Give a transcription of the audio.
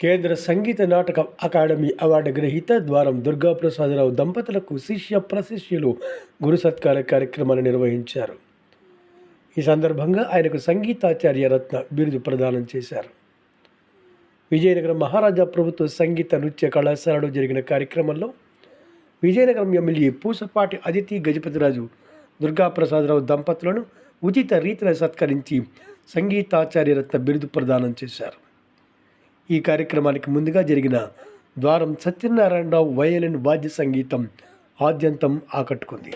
కేంద్ర Sangeet Natak academy award గ్రహీత ద్వారం దుర్గాప్రసాదరావు దంపతులకు శిష్య ప్రశిష్యులు గురు సత్కార కార్యక్రమాన్ని నిర్వహించారు. ఈ సందర్భంగా ఆయనకు సంగీతాచార్య రత్న బిరుదు ప్రదానం చేశారు. విజయనగరం మహారాజా ప్రభుత్వ సంగీత నృత్య కళాశాలలో జరిగిన కార్యక్రమంలో విజయనగరం ఎమ్మెల్యే పూసపాటి అదితి గజపతిరాజు దుర్గాప్రసాదరావు దంపతులను ఉచిత రీతిన సత్కరించి సంగీతాచార్య రత్న బిరుదు ప్రదానం చేశారు. ఈ కార్యక్రమానికి ముందుగా జరిగిన ద్వారం సత్యనారాయణరావు వయలిన్ వాద్య సంగీతం ఆద్యంతం ఆకట్టుకుంది.